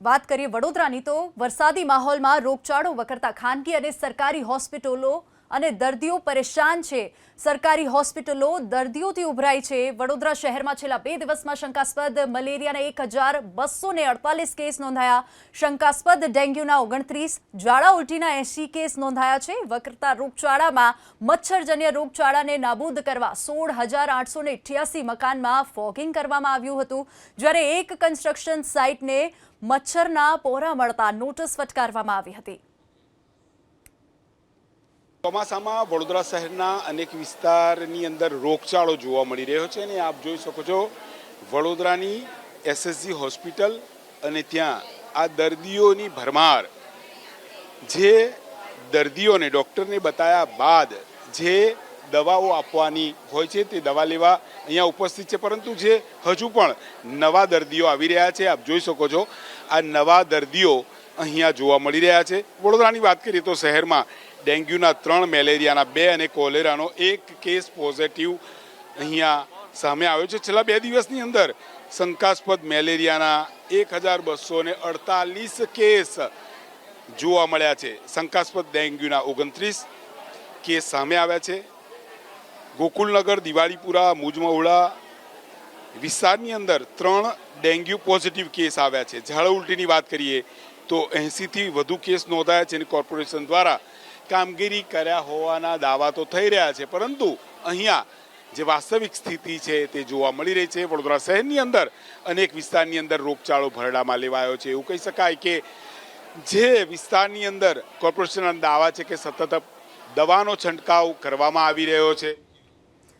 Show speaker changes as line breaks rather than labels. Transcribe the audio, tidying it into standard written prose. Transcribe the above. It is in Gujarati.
વાત કરીએ વડોદરાની તો વરસાદી માહોલમાં રોગચાળો વકરતા ખાનગી અને સરકારી હોસ્પિટલો અને દર્દીઓ પરેશાન છે। સરકારી હોસ્પિટલો દર્દીઓથી ઉભરાઈ છે। વડોદરા શહેરમાં છેલ્લા 2 દિવસમાં શંકાસ્પદ મલેરિયાના 1248 કેસ નોંધાયા। શંકાસ્પદ ડેન્ગ્યુના 29, ઝાડા ઉલટીના 80 કેસ નોંધાયા છે। વકરતા રોગચાળામાં મચ્છરજન્ય રોગચાળાને નાબૂદ કરવા 16,888 મકાનમાં ફોગિંગ કરવામાં આવ્યું હતું, જ્યારે એક કન્સ્ટ્રક્શન સાઇટને મચ્છરના પોરા મળતા નોટિસ ફટકારવામાં આવી હતી।
ચોમાસામાં વડોદરા શહેરના અનેક વિસ્તારની અંદર રોગચાળો જોવા મળી રહ્યો છે અને આપ જોઈ શકો છો વડોદરાની એસએસજી હોસ્પિટલ અને ત્યાં આ દર્દીઓની ભરમાર। જે દર્દીઓને ડૉક્ટરને બતાવ્યા બાદ જે દવાઓ આપવાની હોય છે તે દવા લેવા અહીંયા ઉપસ્થિત છે, પરંતુ જે હજુ પણ નવા દર્દીઓ આવી રહ્યા છે, આપ જોઈ શકો છો આ નવા દર્દીઓ અહીંયા જોવા મળી રહ્યા છે। વડોદરાની વાત કરીએ તો શહેરમાં ડેન્ગ્યુના 3, મેલેરિયાના 2 અને કોલેરાનો 1 કેસ પોઝિટિવ અહીંયા સામે આવ્યો છે। છેલ્લા 2 દિવસની અંદર શંકાસ્પદ મેલેરિયાના 1248 કેસ જોવા મળ્યા છે। શંકાસ્પદ ડેન્ગ્યુના 29 કેસ સામે આવ્યા છે। ગોકુલનગર, દિવાળીપુરા, મુજમહુડા વિસ્તારની અંદર 3 ડેન્ગ્યુ પોઝિટિવ કેસ આવ્યા છે। ઝાડા ઉલટીની વાત કરીએ તો 80થી વધુ કેસ નોંધાયા છે અને કોર્પોરેશન દ્વારા કામગીરી કર્યા હોવાના દાવા તો થઈ રહ્યા છે, પરંતુ અહીંયા જે વાસ્તવિક સ્થિતિ છે તે જોવા મળી રહી છે। વડોદરા શહેરની અંદર અનેક વિસ્તારની અંદર રોગચાળો ભરડામાં લેવાયો છે। એવું કહી શકાય કે જે વિસ્તારની અંદર કોર્પોરેશનના દાવા છે કે સતત દવાનો છંટકાવ કરવામાં આવી રહ્યો છે।